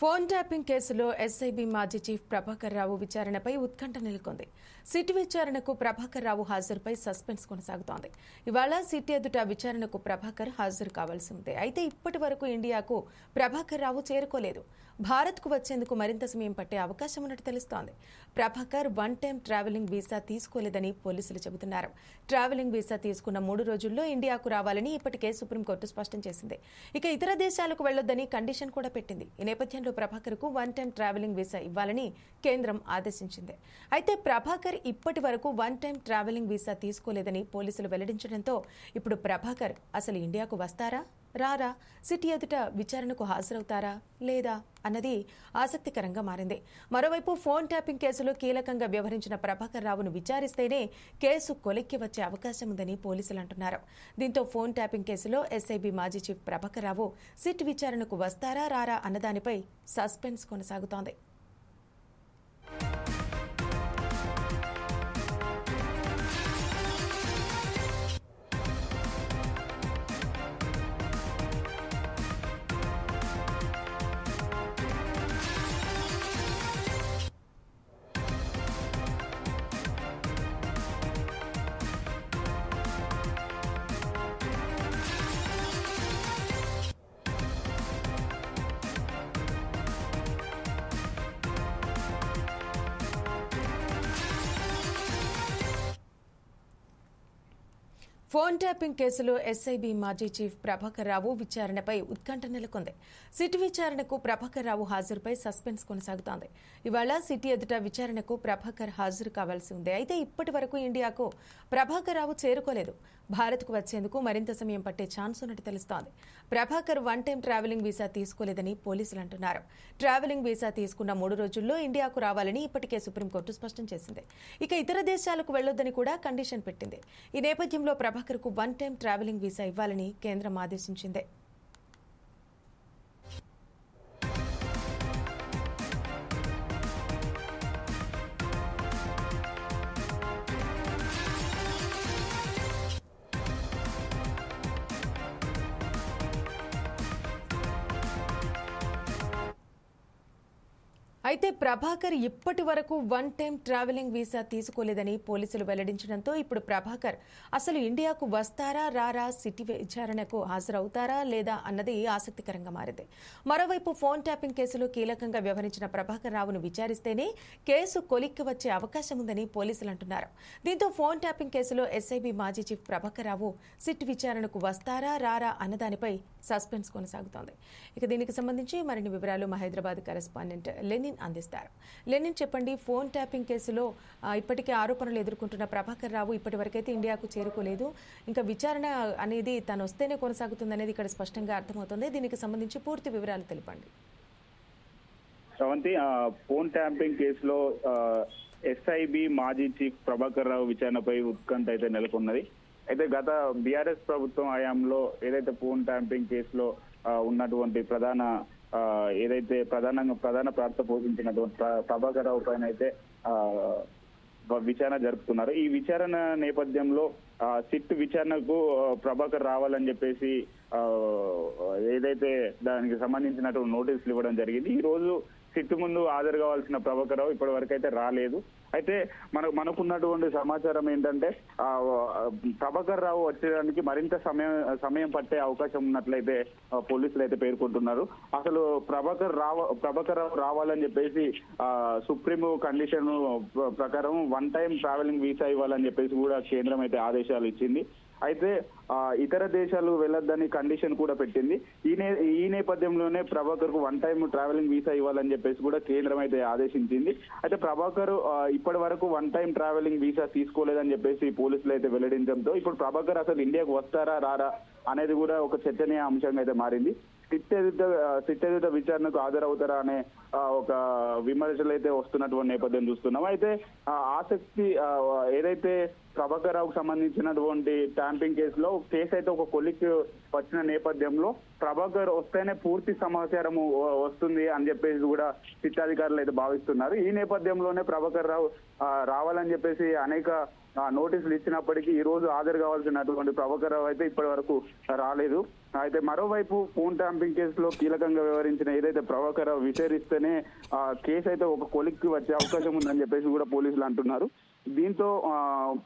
Phone tapping కేసులో SIB మాజీ chief Prabhakar రావు విచారణపై ఉత్కంఠ నెలకొంది. సిట్ విచారణకు ప్రభాకర్ రావు హాజరుపై సస్పెన్స్ కొనసాగుతోంది. ఇవాళ సిట్ ఎదుట విచారణకు ప్రభాకర్ హాజరు కావాల్సి ఉంది. అయితే ఇప్పటి వరకు ఇండియాకు ప్రభాకర్ రావు చేరుకోలేదు. భారత్కు వచ్చేందుకు మరింత సమయం పట్టే అవకాశం ఉన్నట్టు తెలుస్తోంది. Prabhakar one time travelling visa తీసుకోలేదని పోలీసులు చెబుతున్నారు. ట్రావెలింగ్ వీసా తీసుకున్న 3 రోజుల్లో ఇండియాకు రావాలని ఇప్పటికే సుప్రీంకోర్టు స్పష్టం చేసింది. ఇక ఇతర దేశాలకు వెళ్లొద్దని కండిషన్ కూడా పెట్టింది. ఈ నేపథ్యంలో ప్రభాకర్ కు వన్ టైం ట్రావెలింగ్ వీసా ఇవ్వాలని కేంద్రం ఆదేశించింది. అయితే ప్రభాకర్ ఇప్పటి వరకు వన్ టైం ట్రావెలింగ్ వీసా తీసుకోలేదని పోలీసులు వెల్లడించడంతో ఇప్పుడు ప్రభాకర్ అసలు ఇండియాకు వస్తారా రారా, సిటీ ఎదుట విచారణకు హాజరవుతారా లేదా అన్నది ఆసక్తికరంగా మారింది. మరోవైపు ఫోన్ ట్యాపింగ్ కేసులో కీలకంగా వ్యవహరించిన ప్రభాకర్ రావును విచారిస్తేనే కేసు కొలిక్కి వచ్చే అవకాశం ఉందని పోలీసులు అంటున్నారు. దీంతో ఫోన్ ట్యాపింగ్ కేసులో ఎస్ఐబీ మాజీ చీఫ్ ప్రభాకర్ రావు సిట్ విచారణకు వస్తారా రారా అన్నదానిపై సస్పెన్స్ కొనసాగుతోంది. ఫోన్ ట్యాపింగ్ కేసులో ఎస్ఐబీ మాజీ చీఫ్ ప్రభాకర్ రావు విచారణపై ఉత్కంఠ నెలకొంది. సిట్ విచారణకు ప్రభాకర్ రావు హాజరుపై సస్పెన్స్ కొనసాగుతోంది. ఇవాళ సిట్ ఎదుట విచారణకు ప్రభాకర్ హాజరు కావాల్సి ఉంది. అయితే ఇప్పటి వరకు ఇండియాకు ప్రభాకర్ రావు చేరుకోలేదు. భారత్కు వచ్చేందుకు మరింత సమయం పట్టే ఛాన్స్ ఉన్నట్టు తెలుస్తోంది. Prabhakar one time travelling visa తీసుకోలేదని పోలీసులు అంటున్నారు. ట్రావెలింగ్ వీసా తీసుకున్న 3 రోజుల్లో ఇండియాకు రావాలని ఇప్పటికే సుప్రీంకోర్టు స్పష్టం చేసింది. ఇక ఇతర దేశాలకు వెళ్లొద్దని కూడా కండిషన్ పెట్టింది. ఈ నేపథ్యంలో ప్రభాకర్ కు వన్ టైం ట్రావెలింగ్ వీసా ఇవ్వాలని కేంద్రం ఆదేశించింది. అయితే ప్రభాకర్ ఇప్పటి వరకు వన్ టైం ట్రావెలింగ్ వీసా తీసుకోలేదని పోలీసులు వెల్లడించడంతో ఇప్పుడు ప్రభాకర్ అసలు ఇండియాకు వస్తారా రారా, సిటీ విచారణకు హాజరవుతారా లేదా అన్నది ఆసక్తికరంగా మారింది. మరోవైపు ఫోన్ ట్యాపింగ్ కేసులో కీలకంగా వ్యవహరించిన ప్రభాకర్ రావును విచారిస్తేనే కేసు కొలిక్కి వచ్చే అవకాశం ఉందని పోలీసులు అంటున్నారు. దీంతో ఫోన్ ట్యాపింగ్ కేసులో ఎస్ఐబీ మాజీ చీఫ్ ప్రభాకర్ రావు సిట్ విచారణకు వస్తారా రారా అన్నదానిపై సస్పెన్స్ కొనసాగుతోంది. ఇక దీనికి సంబంధించి మరిన్ని వివరాలు మా హైదరాబాద్ కరెస్పాండెంట్ లెనిన్ అందిస్తారు. లెనిన్, చెప్పండి, ఫోన్ ట్యాపింగ్ కేసులో ఇప్పటికే ఆరోపణలు ఎదుర్కొంటున్న ప్రభాకర్ రావు ఇప్పటి వరకైతే ఇండియాకు చేరుకోలేదు. ఇంకా విచారణ అనేది తను వస్తేనే కొనసాగుతుందనేది ఇక్కడ స్పష్టంగా అర్థమవుతుంది. దీనికి సంబంధించి పూర్తి వివరాలు తెలపండి. శ్రవంతి, ఫోన్ ట్యాపింగ్ కేసులో ఎస్ఐబి మాజీ చీఫ్ ప్రభాకర్ రావు విచారణపై ఉత్కంఠ అయితే నెలకొన్నది. అయితే గత బీఆర్ఎస్ ప్రభుత్వం హయాంలో ఏదైతే ఫోన్ ట్యాంపింగ్ కేసులో ఉన్నటువంటి ప్రధాన ప్రాంత పోషించినటువంటి ప్రభాకర్ రావు పైన అయితే విచారణ జరుపుతున్నారు. ఈ విచారణ నేపథ్యంలో సిట్ విచారణకు ప్రభాకర్ రావాలని చెప్పేసి ఏదైతే దానికి సంబంధించినటువంటి నోటీసులు ఇవ్వడం జరిగింది. ఈ రోజు సిట్ ముందు హాజరు కావాల్సిన ప్రభాకర్ రావు ఇప్పటి వరకు అయితే రాలేదు. అయితే మనకున్నటువంటి సమాచారం ఏంటంటే ప్రభాకర్ రావు వచ్చేదానికి మరింత సమయం పట్టే అవకాశం ఉన్నట్లయితే పోలీసులు అయితే పేర్కొంటున్నారు. అసలు ప్రభాకర్ రావు రావాలని చెప్పేసి సుప్రీం కండిషన్ ప్రకారం వన్ టైం ట్రావెలింగ్ వీసా ఇవ్వాలని చెప్పేసి కూడా కేంద్రం అయితే ఆదేశాలు ఇచ్చింది. అయితే ఇతర దేశాలు వెళ్లొద్దని కండిషన్ కూడా పెట్టింది. ఈ నేపథ్యంలోనే ప్రభాకర్ కు వన్ టైం ట్రావెలింగ్ వీసా ఇవ్వాలని చెప్పేసి కూడా కేంద్రం అయితే ఆదేశించింది. అయితే ప్రభాకర్ ఇప్పటి వరకు వన్ టైం ట్రావెలింగ్ వీసా తీసుకోలేదని చెప్పేసి పోలీసులు అయితే వెల్లడించడంతో ఇప్పుడు ప్రభాకర్ అసలు ఇండియాకు వస్తారా రారా అనేది కూడా ఒక చర్చనీయ అంశంగా అయితే మారింది. సిట్ ఎదుట విచారణకు హాజరవుతారా అనే ఒక విమర్శలు అయితే వస్తున్నటువంటి నేపథ్యం చూస్తున్నాం. అయితే ఆసక్తి ఏదైతే ప్రభాకర్ రావుకు సంబంధించినటువంటి ట్యాంపింగ్ కేసులో కేసు అయితే ఒక కొలిక్కి వచ్చిన నేపథ్యంలో ప్రభాకర్ వస్తేనే పూర్తి సమాచారం వస్తుంది అని చెప్పేసి కూడా సిట్ అధికారులు అయితే భావిస్తున్నారు. ఈ నేపథ్యంలోనే ప్రభాకర్ రావు రావాలని చెప్పేసి అనేక నోటీసులు ఇచ్చినప్పటికీ ఈ రోజు హాజరు కావాల్సినటువంటి ప్రభాకర్ రావు అయితే ఇప్పటి వరకు రాలేదు. అయితే మరోవైపు ఫోన్ ట్యాంపింగ్ కేసులో కీలకంగా వ్యవహరించిన ఏదైతే ప్రభాకర్ రావు విచారిస్తేనే కేసు అయితే ఒక కొలిక్కి వచ్చే అవకాశం ఉందని చెప్పేసి కూడా పోలీసులు అంటున్నారు. దీంతో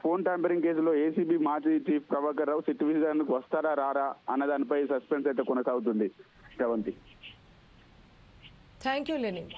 ఫోన్ ట్యాంపరింగ్ కేసులో ఏసీబీ మాజీ చీఫ్ ప్రభాకర్ రావు సిట్ విచారణకు వస్తారా రారా అన్న దానిపై సస్పెన్స్ అయితే కొనసాగుతుంది. శ్రవంతి. Thank you Lenin.